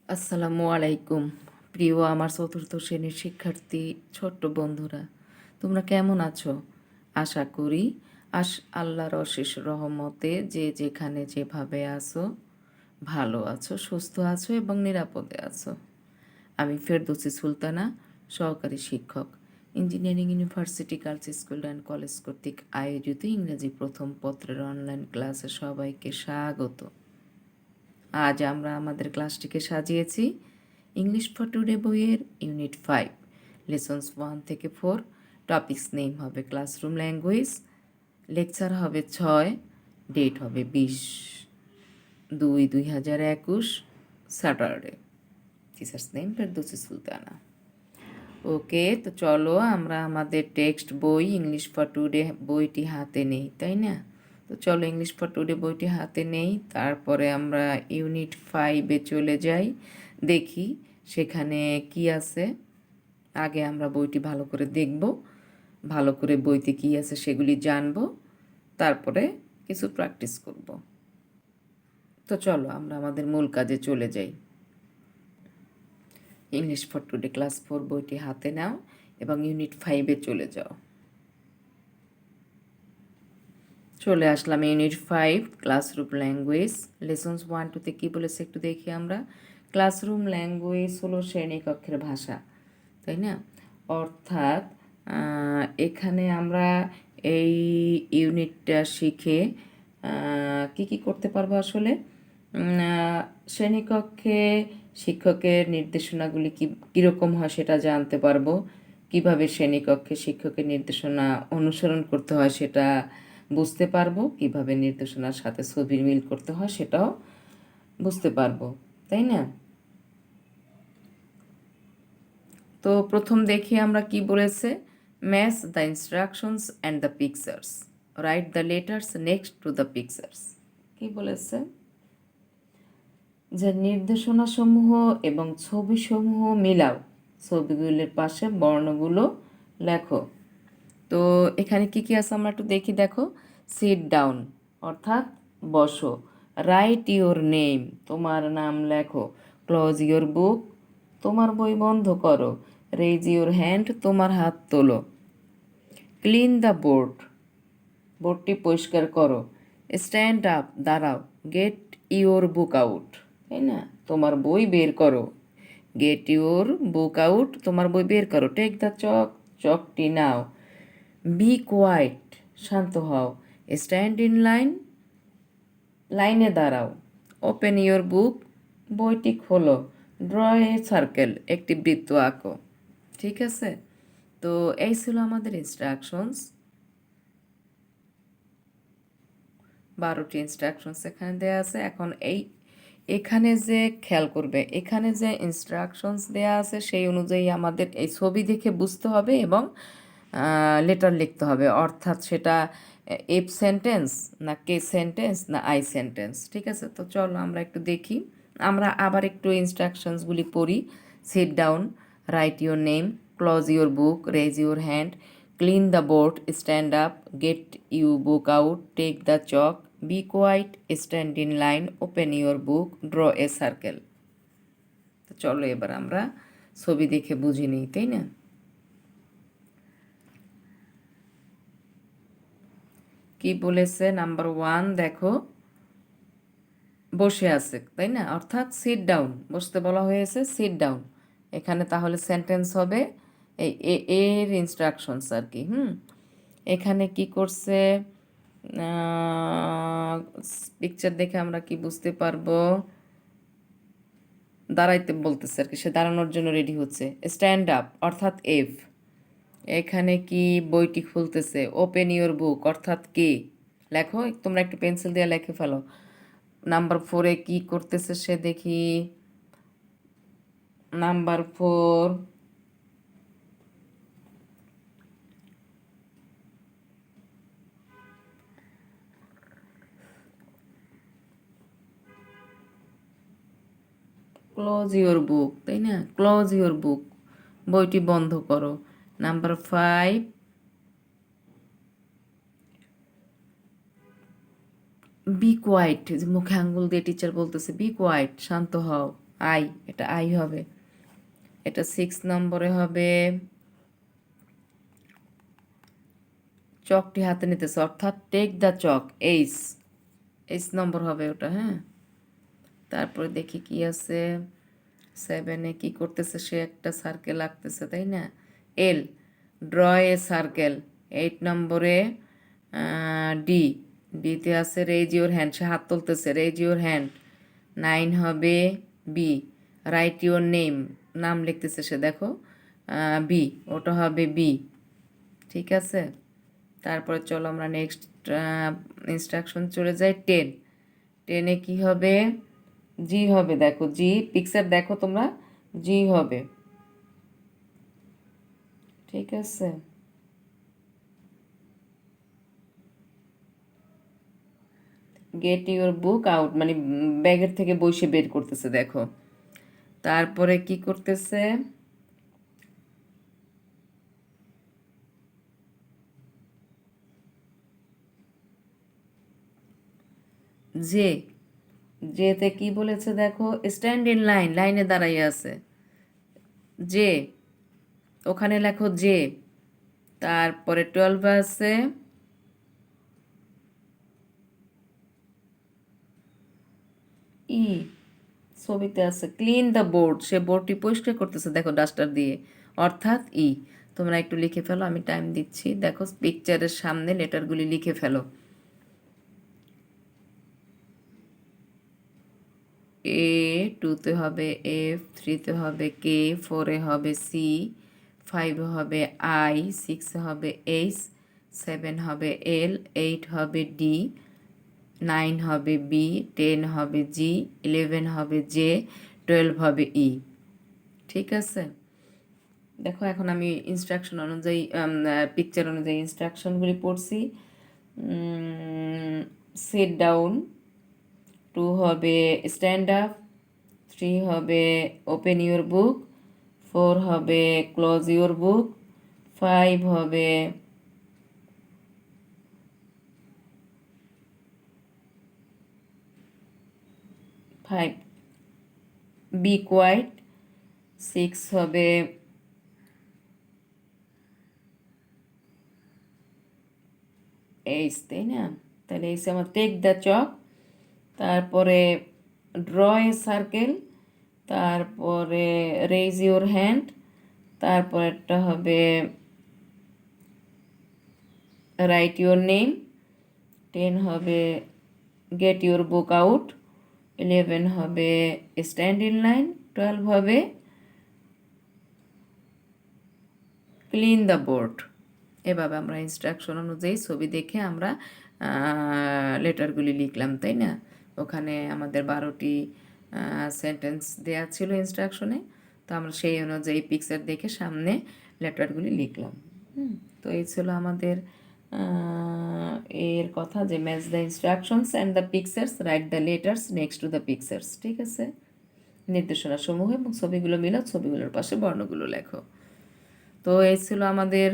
আসসালামু আলাইকুম। প্রিয় আমার চতুর্থ শ্রেণীর শিক্ষার্থী ছোট্ট বন্ধুরা, তোমরা কেমন আছো? আশা করি আল্লাহর অশেষ রহমতে যে যেখানে যেভাবে আছো ভালো আছো, সুস্থ আছো এবং নিরাপদে আছো। আমি ফেরদৌসী সুলতানা, সহকারী শিক্ষক, engineering university girls school and college কর্তৃক আয়োজিত ইংরেজি প্রথম পত্রের অনলাইন ক্লাসে সবাইকে স্বাগত। আজ আমরা আমাদের ক্লাসটিকে সাজিয়েছি ইংলিশ ফর টুডে বইয়ের ইউনিট 5 লেসন্স 1 থেকে 4। টপিকস নেম হবে ক্লাসরুম ল্যাঙ্গুয়েজ, লেকচার হবে 6, ডেট হবে 20/2/2021 Saturday. Teacher's name Ferdousi Sultana. Okay, তো চলো আমরা আমাদের টেক্সট বই ইংলিশ ফর টুডে বইটি হাতে নেই, তাই না? তো চলো ইংলিশ ফর টুডে বইটি হাতে নেই, তারপরে আমরা ইউনিট 5-এ চলে যাই, দেখি সেখানে কি আছে। আগে আমরা বইটি ভালো করে দেখব, ভালো করে বইতে কি আছে সেগুলি জানব, তারপরে কিছু প্র্যাকটিস করব। তো চলো আমরা আমাদের মূল কাজে চলে যাই। ইংলিশ ফর টুডে ক্লাস 4 বইটি হাতে নাও এবং ইউনিট 5-এ চলে যাও। চলে আসলাম ইউনিট 5 ক্লাসরুম ল্যাঙ্গুয়েজ। লেসন্স 1-2-তে কী বলেছে একটু দেখি আমরা। ক্লাসরুম ল্যাঙ্গুয়েজ হলো শ্রেণীকক্ষের ভাষা, তাই না? অর্থাৎ এখানে আমরা এই ইউনিটটা শিখে কি কি করতে পারবো আসলে? শ্রেণীকক্ষে শিক্ষকের নির্দেশনাগুলি কীরকম হয় সেটা জানতে পারবো, কিভাবে শ্রেণীকক্ষে শিক্ষকের নির্দেশনা অনুসরণ করতে হয় সেটা বুঝতে পারবো, কিভাবে নির্দেশনার সাথে ছবির মিল করতে হয় সেটাও বুঝতে পারবো, তাই না? তো প্রথম দেখি আমরা কি বলেছে। Match the instructions and the pictures, write the letters next to the pictures. কি বলেছে যে নির্দেশনাসমূহ এবং ছবিসমূহ মিলাও, ছবিগুলির পাশে বর্ণগুলো লেখো। তো এখানে কি কি আছে আমরা একটু দেখি। দেখো, সিট ডাউন অর্থাৎ বসো, রাইট ইওর নেম তোমার নাম লেখো, ক্লোজ ইওর বুক তোমার বই বন্ধ করো, রেজ ইওর হ্যান্ড তোমার হাত তোলো, ক্লিন দ্য বোর্ড বোর্ডটি পরিষ্কার করো, স্ট্যান্ড আপ দাঁড়াও, গেট ইওর বুক আউট, তাই না? তোমার বই বের করো, গেট ইওর বুক আউট তোমার বই বের করো, টেক দ্য চক চকটি নাও, বি কোয়াইট শান্ত হও, স্ট্যান্ড ইন লাইন লাইনে দাঁড়াও, ওপেন ইওর বুক বইটি খোলো, ড্র এ সার্কেল একটি বৃত্ত আঁকো। ঠিক আছে, তো এই ছিল আমাদের ইনস্ট্রাকশনস। 12টি ইনস্ট্রাকশনস এখানে দেওয়া আছে। এখন এখানে যে খেয়াল করবে, এখানে যে ইনস্ট্রাকশনস দেওয়া আছে সেই অনুযায়ী আমাদের এই ছবি দেখে বুঝতে হবে এবং লেটার লিখতে হবে, অর্থাৎ সেটা এফ সেন্টেন্স না কে সেন্টেন্স না আই সেন্টেন্স। ঠিক আছে, তো চলো আমরা একটু দেখি। আমরা আবার একটু ইনস্ট্রাকশনসগুলি পড়ি। Sit down, write your name, close your book, raise your hand, clean the board, stand up, get you book out, take the chalk, be quiet, stand in line, open your book, draw a circle. তো চলো এবার আমরা ছবি দেখে বুঝে নিই, তাই না? কি বলেছে? নাম্বার 1 দেখো, বসে আছে, তাই না? অর্থাৎ সিট ডাউন, বসতে বলা হয়েছে, সিট ডাউন। এখানে তাহলে সেন্টেন্স হবে এই এর ইনস্ট্রাকশনস আর কি। এখানে কি করছে? পিকচার দেখে আমরা কি বুঝতে পারবো? দাঁড়াইতে বলতেছে আর কি, সে দাঁড়ানোর জন্য রেডি হচ্ছে। স্ট্যান্ড আপ অর্থাৎ এফ। এখানে কি বইটি খুলতেছে, ওপেন ইওর বুক অর্থাৎ কে। লেখো, তোমরা একটু পেন্সিল দিয়ে লিখে ফেলো। নাম্বার 4-এ কি করতেছে সে দেখি। নাম্বার 4, ক্লোজ ইওর বুক, তাই না? ক্লোজ ইওর বুক বইটি বন্ধ করো। নাম্বার 5, বি কোয়াইট, যে মুখে আঙ্গুল দিয়ে টিচার বলতেছে বি কোয়াইট শান্ত হও। আই, এটা আই হবে। এটা 6 নম্বরে হবে চকটি হাতে নিতেছে, অর্থাৎ টেক দ্য চক, এইচ নম্বর হবে ওটা। হ্যাঁ, তারপরে দেখি কি আছে 7-এ কি করতেছে সে, একটা সার্কেল আঁকতেছে তাই না, এল, ড্র এ সার্কেল। 8 নম্বরে ডি, ডিতে আছে রেজ ইউর হ্যান্ড, সে হাত তুলতেছে, রেজ ইউর হ্যান্ড। 9 হবে বি, রাইট ইউর নেম, নাম লিখতেছে সে, দেখো বি, ওটা হবে বি। ঠিক আছে, তারপরে চলো আমরা নেক্সট ইনস্ট্রাকশন চলে যাই। 10-এ কি হবে, জি হবে, দেখো জি, পিকচার দেখো তোমরা, জি হবে। ঠিক আছে, গেট ইউর বুক আউট, মানে ব্যাগের থেকে বই সে বের করতেছে, দেখো। তারপরে কি করতেছে, যে, যেতে কি বলেছে দেখো, স্ট্যান্ড ইন লাইন, লাইনে দাঁড়াইয়ে আছে, যে, ওখানে লেখো যে। তারপরে 12 আছে ই, ছবিতে আছে ক্লিন দ্য বোর্ড, সে বোর্ডটি পরিষ্কার করতেছে, দেখো ডাস্টার দিয়ে, অর্থাৎ ই। তোমরা একটু লিখে ফেলো, আমি টাইম দিচ্ছি, দেখো পিকচারের সামনে লেটারগুলি লিখে ফেলো। এ, 2-তে হবে এফ, 3-তে হবে কে, 4-এ হবে সি, 5-এ হবে আই, 6-এ হবে এইচ, 7 হবে এল, 8 হবে ডি, 9 হবে বি, 10 হবে জি, 11 হবে জে, 12 হবে ই। ঠিক আছে, দেখো এখন আমি ইনস্ট্রাকশন অনুযায়ী, পিকচার অনুযায়ী ইনস্ট্রাকশনগুলি পড়ছি। সিট ডাউন, 2 হবে স্ট্যান্ড আপ, 3 হবে ওপেন ইউর বুক, 4 হবে ক্লোজ ইউর বুক, 5 হবে বি কোয়াইট, 6 হবে এইচ, তাই না, তাহলে এইচ আমার টেক দ্য চক। তারপরে ড্র এ সার্কেল, তারপরে রেজ ইউর হ্যান্ড, তারপরেরটা হবে রাইট ইউর নেম, 10 হবে গেট ইউর বুক আউট, 11 হবে স্ট্যান্ড ইন লাইন, 12 হবে ক্লিন দ্য বোর্ড। এভাবে আমরা ইনস্ট্রাকশন অনুযায়ী ছবি দেখে আমরা লেটারগুলি লিখলাম, তাই না। ওখানে আমাদের 12টি সেন্টেন্স দেওয়া ছিল ইনস্ট্রাকশনে, তো আমরা সেই অনুযায়ী পিকচার দেখে সামনে লেটারগুলি লিখলাম। তো এই ছিল আমাদের এর কথা, যে match the instructions and the pictures, write the letters next to the pictures. ঠিক আছে, নির্দেশনা সমূহ এবং ছবিগুলো মিলাও, ছবিগুলোর পাশে বর্ণগুলো লেখো। তো এই ছিল আমাদের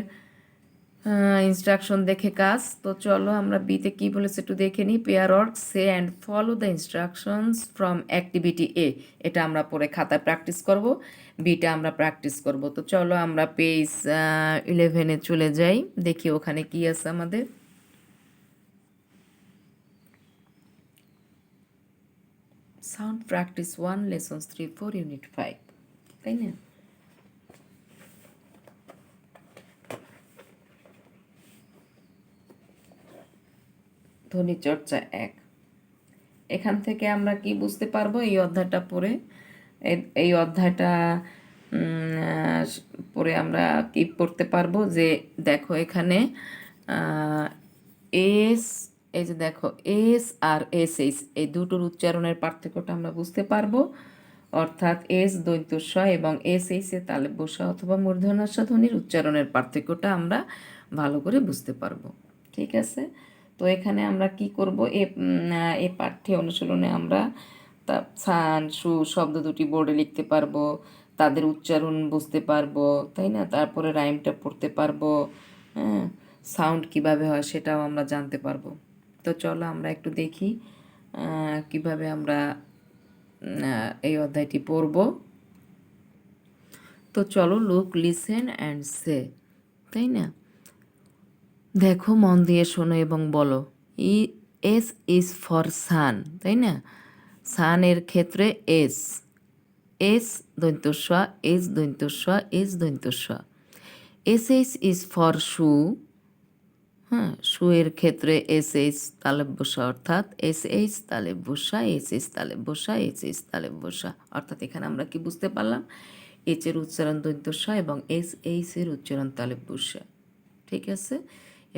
ইনস্ট্রাকশন দেখে কাজ। তো চলো আমরা বিতে কি বলেছে একটু দেখে নিই। Pair work, say and follow the instructions from activity A, এটা আমরা পরে খাতায় প্র্যাকটিস করব, বিটা আমরা প্র্যাকটিস করব। তো চলো আমরা পেজ 11-এ চলে যাই, দেখি ওখানে কি আছে আমাদের। সাউন্ড প্র্যাকটিস 1, লেসন্স 3, 4, ইউনিট 5, তাই না। ধ্বনি চর্চা 1, এখান থেকে আমরা কি বুঝতে পারবো এই অধ্যায়টা পড়ে, এই অধ্যায়টা পড়ে আমরা কি পড়তে পারবো, যে দেখো এখানে এস, এই যে দেখো এস আর এস এইচ, এই দুটোর উচ্চারণের পার্থক্যটা আমরা বুঝতে পারবো, অর্থাৎ এস দৈত্য স এবং এস এইচ এ তালে বসা অথবা মূর্ধন্য স ধ্বনির উচ্চারণের পার্থক্যটা আমরা ভালো করে বুঝতে পারবো। ঠিক আছে, তো এখানে আমরা কি করব, এ পাঠ্যে অনুশীলনে আমরা সান সু শব্দ দুটি বোর্ডে লিখতে পারবো, তাদের উচ্চারণ বুঝতে পারবো, তাই না, তারপরে রাইমটা পড়তে পারবো, হ্যাঁ, সাউন্ড কিভাবে হয় সেটাও আমরা জানতে পারবো। তো চলো আমরা একটু দেখি কিভাবে আমরা এই অধ্যায়টি পড়ব। তো চলো, লুক, লিসেন অ্যান্ড সে, তাই না? দেখো, মন দিয়ে শোনো এবং বলো। এস ইজ ফর সান, তাই না? সানের ক্ষেত্রে এস, এস দৈন্তস্ব, এস দৈন্তস্ব, এস দৈন্তস্ব। S H is for shoe, হ্যাঁ, শু এর ক্ষেত্রে এস এইচ তালেব বসা, অর্থাৎ এস এইচ তালেব বসা, এস এইচ তালেব বসা, এস এইচ তালেব বসা। অর্থাৎ এখানে আমরা কি বুঝতে পারলাম? এইচ এর উচ্চারণ দৈন্তস্ব এবং এস এইচ এর উচ্চারণ তালেব বসা, ঠিক আছে?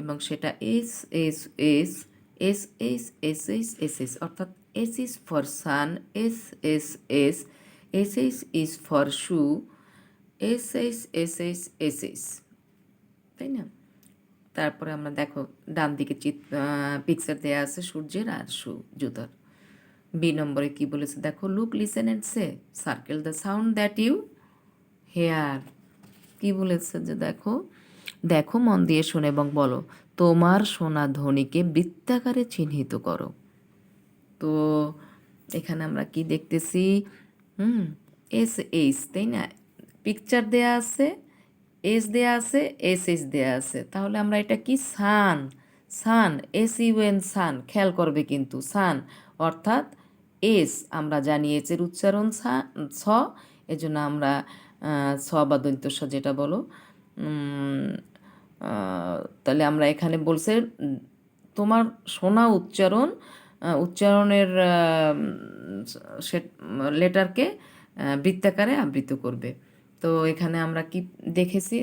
এবং সেটা S S S S H S H S H, অর্থাৎ S is for sun, S S S, S H is for shoe, S H S H S H, তাই না? তারপরে আমরা দেখো ডান দিকে পিকচার দেওয়া আছে সূর্যের আর জুতার। বি নম্বরে কি বলেছে দেখো, look, listen and say, circle the sound that you hear. কি বলেছে যে দেখো, দেখো, মন দিয়ে শোনো এবং বলো, তোমার শোনা ধ্বনিকে বৃত্তাকারে চিহ্নিত করো। তো এখানে আমরা কি দেখতেছি? এস এইচ, তাই না? পিকচার দেয়া আছে, এস দেয়া আছে, এস এস দেয়া আছে, তাহলে আমরা এটা কি? সান, সান, এস ইউএন, সান, খেয়াল করবে কিন্তু সান, অর্থাৎ এস আমরা জানি এসের উচ্চারণ ছ, এজন্য আমরা ছ বা দন্তস্ব যেটা বলো, তাহলে আমরা এখানে বলছে তোমার শোনা উচ্চারণের সে লেটারকে বৃত্তাকারে আবৃত করবে। তো এখানে আমরা কি দেখেছি?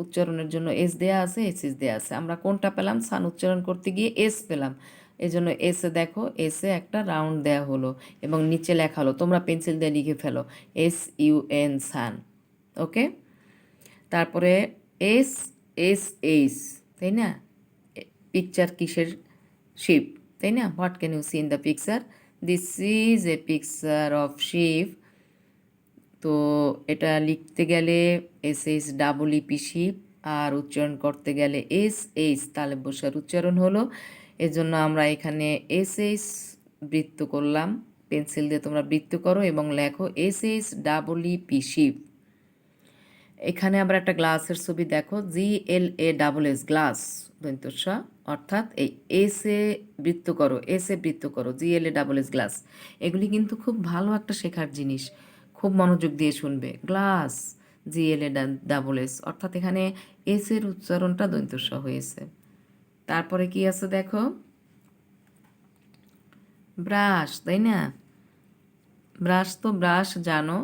উচ্চারণের জন্য এস দেয়া আছে, এস এস দেয়া আছে। আমরা কোনটা পেলাম? সান উচ্চারণ করতে গিয়ে এস পেলাম, এই জন্য এসে দেখো, এসে একটা রাউন্ড দেয়া হলো এবং নিচে লেখা হলো, তোমরা পেন্সিল দিয়ে লিখে ফেলো, এস ইউ এন, সান। ওকে, তারপরে এস এস এইচ, তাই না? পিকচার কিসের? শিপ, তাই না? What can you see in the picture? This is a picture of ship. তো এটা লিখতে গেলে S H double E P ship, আর উচ্চারণ করতে গেলে এস এইচ তালেব বসার উচ্চারণ হলো, এজন্য আমরা এখানে এস এইচ বৃত্ত করলাম। পেন্সিল দিয়ে তোমরা বৃত্ত করো এবং লেখো S H double E P ship. এখানে আবার একটা গ্লাসের ছবি দেখো, GLASS, গ্লাস দন্তস্ব, অর্থাৎ এই এস এ বৃত্ত করো, এস এ বৃত্ত করো, GLASS, গ্লাস। এগুলি কিন্তু খুব ভালো একটা শেখার জিনিস, খুব মনোযোগ দিয়ে শুনবে। গ্লাস, GLASS, অর্থাৎ এখানে এস এর উচ্চারণটা দন্তস্ব হয়েছে। তারপরে কি আছে দেখো, ব্রাশ, তাই না? ব্রাশ, তো ব্রাশ জানো।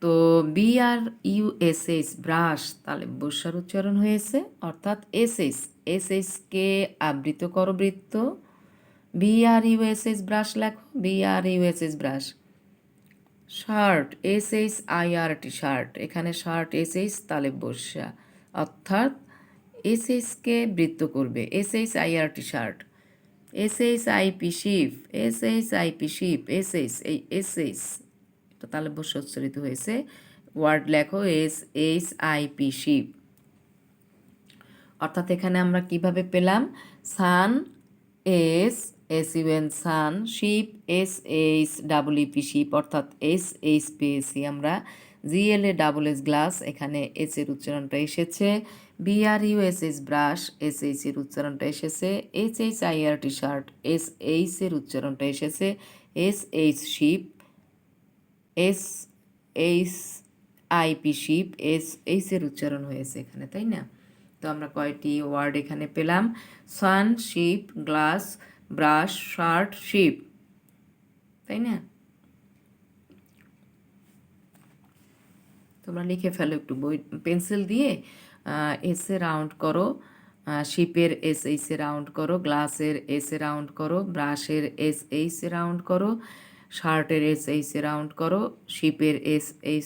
তো BRUSH, ব্রাশ, তাহলে বর্ষার উচ্চারণ হয়েছে, অর্থাৎ এসএসকে আবৃত করো বৃত্ত। BRUSH, ব্রাশ লেখো, BRUSH, brush. Shirt, SHIRT, shirt, এখানে শার্ট SH তালে বর্ষা, অর্থাৎ SHকে বৃত্ত করবে, SHIRT, shirt. SHIP, ship, SHIP, ship, SH, এই SH এটা তালে বসে উচ্চারিত হয়েছে। ওয়ার্ড লেখো SHIP, শিপ। অর্থাৎ এখানে আমরা কিভাবে পেলাম? সান, SUN, সান, শিপ, SHEEP, শিপ, অর্থাৎ SH পেয়েছি আমরা। GLASS, গ্লাস, এখানে এস এর উচ্চারণটা এসেছে। BRUSH, ব্রাশ, SH এর উচ্চারণটা এসেছে। SHIRT, শার্ট, SH এর উচ্চারণটা এসেছে। SH, ship, SHIP, ship, SH এর উচ্চারণ হয়েছে এখানে, তাই না? তো আমরা কয়টি ওয়ার্ড এখানে পেলাম? Sun, ship, glass, brush, shirt, ship, তাই না? তোমরা লিখে ফেলো একটু বই পেন্সিল দিয়ে। এসে রাউন্ড করো, শিপের SH এ রাউন্ড করো, গ্লাসের SE রাউন্ড করো, ব্রাশের SH এ রাউন্ড করো, শার্টের SH এ রাউন্ড করো, শিপের SH এ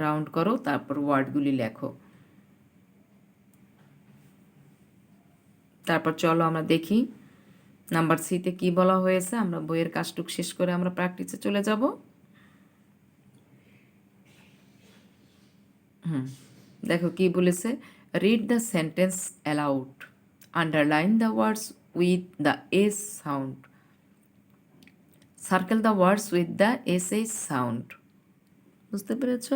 রাউন্ড করো, তারপর ওয়ার্ডগুলি লেখো। তারপর চলো আমরা দেখি নাম্বার সিতে কি বলা হয়েছে। আমরা বইয়ের কাজটুক শেষ করে আমরা প্র্যাকটিসে চলে যাব। দেখো কি বলেছে, read the sentence aloud, underline the words with the S sound. Circle the words with the SH sound. বুঝতে পেরেছ?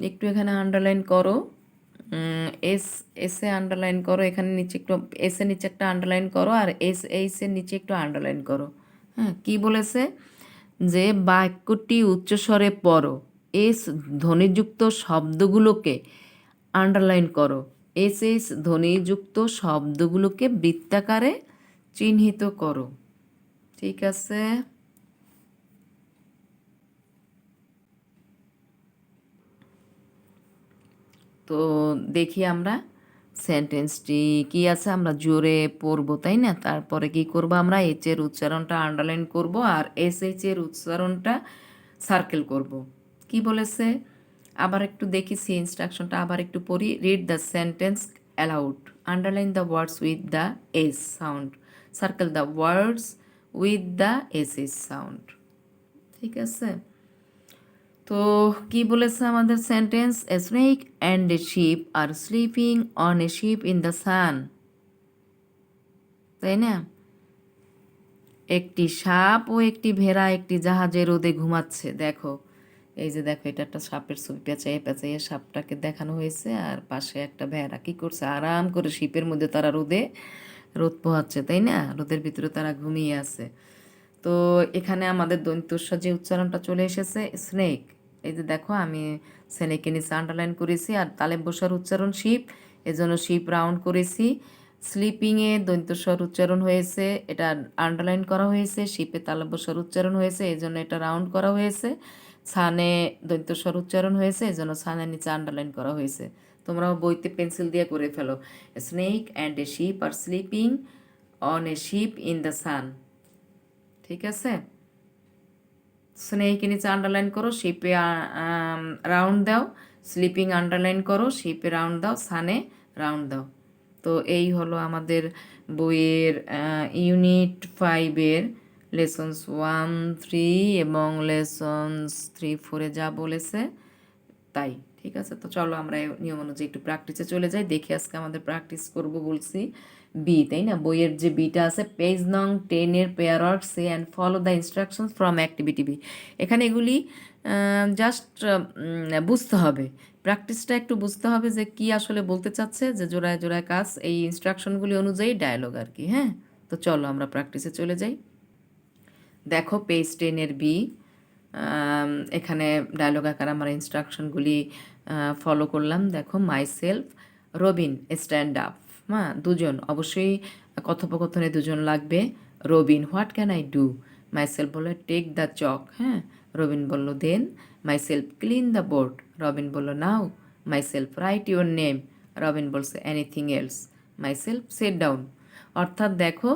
একটু এখানে আন্ডারলাইন করো, এস এসে আন্ডারলাইন করো, এখানে নিচে একটু এসে নিচে একটা আন্ডারলাইন করো, আর এস এইসের নিচে একটু আন্ডারলাইন করো। হ্যাঁ, কি বলেছে যে বাক্যটি উচ্চস্বরে পড়ো, এস ধ্বনিযুক্ত শব্দগুলোকে আন্ডারলাইন করো, এস এস ধ্বনিযুক্ত শব্দগুলোকে বৃত্তাকারে চিহ্নিত করো। ঠিক আছে? তো দেখি আমরা সেন্টেন্সটি কি আছে, আমরা জোরে পড়বো, তাই না? তারপরে কি করব, আমরা এইচ এর উচ্চারণটা আন্ডারলাইন করব আর এস এইচ এর উচ্চারণটা সার্কেল করব। কি বলেছে আবার একটু দেখি, সি ইনস্ট্রাকশনটা আবার একটু পড়ি। Read the sentence aloud, underline the words with the S sound, circle the words with the S S sound. ঠিক আছে? তো কি বলেছে আমাদের sentence, a snake and a ship R sleeping on a ship in the sun, তাই না? একটি সাপ ও একটি ভেড়া একটি জাহাজে রোদে ঘুমাচ্ছে। দেখো, এই যে দেখো, এটা একটা সাপের ছবি, পেঁচাইয়ে পেঁচাইয়ে সাপটাকে দেখানো হয়েছে, আর পাশে একটা ভেড়া কি করছে, আরাম করে শিপের মধ্যে তারা রোদ পোহাচ্ছে, তাই না? রোদের ভিতরে তারা ঘুমিয়ে আছে। তো এখানে আমাদের দন্ত্যস্ব যে উচ্চারণটা চলে এসেছে, স্নেক। এই যে দেখো, আমি স্নেকের নিচে আন্ডারলাইন করেছি, আর তালে বসার উচ্চারণ শিপ, এজন্য শিপ রাউন্ড করেছি। স্লিপিংয়ে দন্ত্যস্বর উচ্চারণ হয়েছে, এটা আন্ডারলাইন করা হয়েছে। শিপে তালে বসার উচ্চারণ হয়েছে, এই জন্য এটা রাউন্ড করা হয়েছে। ছানে দন্ত্যস্বর উচ্চারণ হয়েছে, এই জন্য ছানের নিচে আন্ডারলাইন করা হয়েছে। তোমরাও বইতে পেন্সিল দিয়ে করে ফেলো। Snake and a ship R sleeping on a ship in the sun. ঠিক আছে? স্নেক নিচে আন্ডারলাইন করো, শিপে রাউন্ড দাও, স্লিপিং আন্ডারলাইন করো, শিপে রাউন্ড দাও, সানে রাউন্ড দাও। তো এই হলো আমাদের বইয়ের ইউনিট 5-এর লেসন্স 1-3 এবং লেসন্স 3-4-এ যা বলেছে তাই। ঠিক আছে? তো চলো আমরা নিয়ম অনুযায়ী একটু প্র্যাকটিসে চলে যাই। দেখি আজকে আমাদের প্র্যাকটিস করব বলছি বি, তাই না? বইয়ের যে বিটা আছে, পেজ নং 10-এর pair word say and follow the instructions from activity B. এখানে এগুলি জাস্ট বুঝতে হবে, প্র্যাকটিসটা একটু বুঝতে হবে যে কি আসলে বলতে চাচ্ছে, যে জোড়ায় জোড়ায় কাজ, এই ইনস্ট্রাকশনগুলি অনুযায়ী ডায়ালগ আর কি। হ্যাঁ, তো চলো আমরা প্র্যাকটিসে চলে যাই। দেখো পেজ 10-এর বি, এখানে ডায়লগ আকার আমরা ইনস্ট্রাকশনগুলি ফলো করলাম। দেখো, myself, Robin stand up. হ্যাঁ, দুজন, অবশ্যই কথোপকথনে দুজন লাগবে। Robin, what can I do? Myself বললো টেক দ্য চক। হ্যাঁ, রবিন বলল then. Myself clean the board. Robin বলল now. Myself write your name. Robin বলছে anything else. Myself set down. অর্থাৎ দেখো,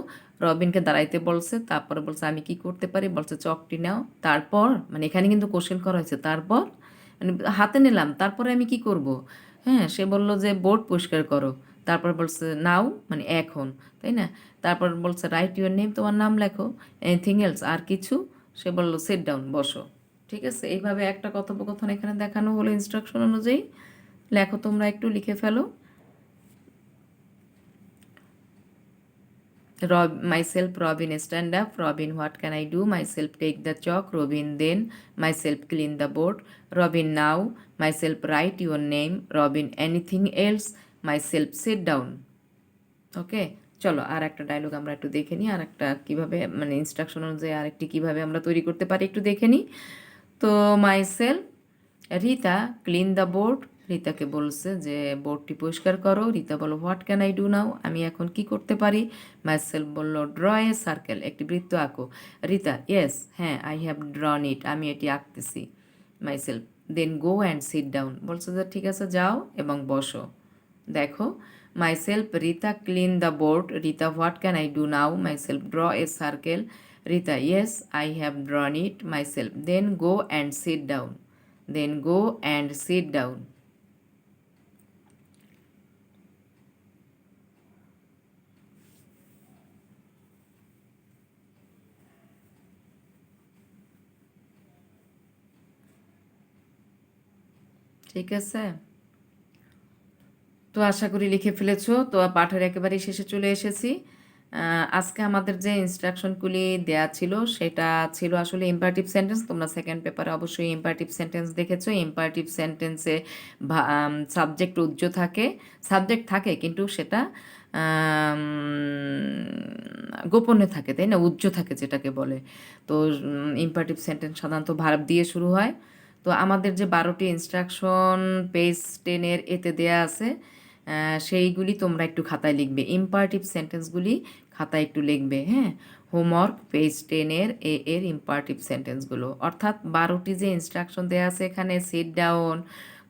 রবিনকে দাঁড়াইতে বলছে, তারপরে বলছে আমি কি করতে পারি, বলছে চকটি নাও। তারপর মানে এখানে কিন্তু কোশ্চেন করা হয়েছে, তারপর মানে হাতে নিলাম, তারপরে আমি কি করব? হ্যাঁ, সে বলল যে বোর্ড পরিষ্কার করো। তারপর বলছে নাও মানে এখন, তাই না? তারপর বলছে রাইট ইউর নেম, তোমার নাম লেখো। এনিথিং এলস, আর কিছু? সে বলল সেট ডাউন, বসো। ঠিক আছে? এইভাবে একটা কথোপকথন এখানে দেখানো হলো ইনস্ট্রাকশন অনুযায়ী। লেখো, তোমরা একটু লিখে ফেলো। Myself, Robin, stand up. Robin, what can I do? Myself, take the chalk. Robin, then. Myself, clean the board. Robin, now. Myself, write your name. Robin, anything else? Myself, sit down. ওকে, চলো আর একটা dialogue আমরা একটু দেখে নিই, আর একটা কীভাবে মানে instruction অনুযায়ী আরেকটি কীভাবে আমরা তৈরি করতে পারি একটু দেখে নিই। তো myself, Rita clean the board. রিতাকে বলছে যে বোর্ডটি পরিষ্কার করো। রিতা বলো what can I do now? আমি এখন কি করতে পারি? মাইসেলফ বলল ড্র এ সার্কেল, একটি বৃত্ত আঁকো। রিতা ইয়েস, হ্যাঁ, আই হ্যাভ ড্রন ইট, আমি এটি আঁকতেছি। Myself then go and sit down, বলছে যে ঠিক আছে যাও এবং বসো। দেখো, myself, Rita clean the board. Rita what can I do now? Myself draw a circle. Rita yes, I have drawn it. Myself then go and sit down. Then go and sit down. ঠিক আছে? তো আশা করি লিখে ফেলেছো। তো পাঠের একেবারে শেষে চলে এসেছি। আজকে আমাদের যে ইনস্ট্রাকশনগুলি দেয়া ছিল সেটা ছিল আসলে ইম্পারেটিভ সেন্টেন্স। তোমরা সেকেন্ড পেপারে অবশ্যই ইম্পারেটিভ সেন্টেন্স দেখেছো। ইম্পারেটিভ সেন্টেন্সে সাবজেক্ট উজ্জ্ব থাকে, সাবজেক্ট থাকে কিন্তু সেটা গোপনে থাকে, তাই না? উজ্জ্ব থাকে যেটাকে বলে। তো ইম্পারেটিভ সেন্টেন্স সাধারণত ভার্ব দিয়ে শুরু হয়। তো আমাদের যে 12টি ইনস্ট্রাকশন পেজ 10-এর এতে দেয়া আছে, সেইগুলি তোমরা একটু খাতায় লিখবে। ইম্পারেটিভ সেন্টেন্সগুলি খাতায় একটু লিখবে, হ্যাঁ? হোমওয়ার্ক পেজ 10-এর এর ইম্পারেটিভ সেন্টেন্সগুলো, অর্থাৎ 12টি যে ইনস্ট্রাকশন দেওয়া আছে এখানে, সিট ডাউন,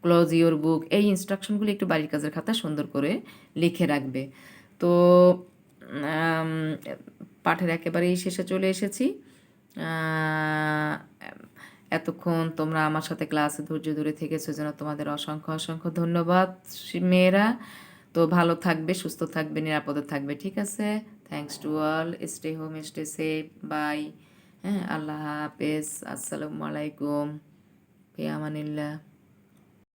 ক্লোজ ইউর বুক, এই ইনস্ট্রাকশনগুলি একটু বাড়ির কাজের খাতা সুন্দর করে লিখে রাখবে। তো আম, পাঠের একেবারেই শেষে চলে এসেছি। এতক্ষণ তোমরা আমার সাথে ক্লাসে ধৈর্য ধরে থেকেছো জন্য তোমাদের অসংখ্য অসংখ্য ধন্যবাদ মেয়েরা। তো ভালো থাকবে, সুস্থ থাকবে, নিরাপদে থাকবে, ঠিক আছে? Thanks to all, stay home, stay safe, bye. হ্যাঁ, আল্লাহ হাফেজ, আসসালামু আলাইকুম, ফি আমানিল্লাহ।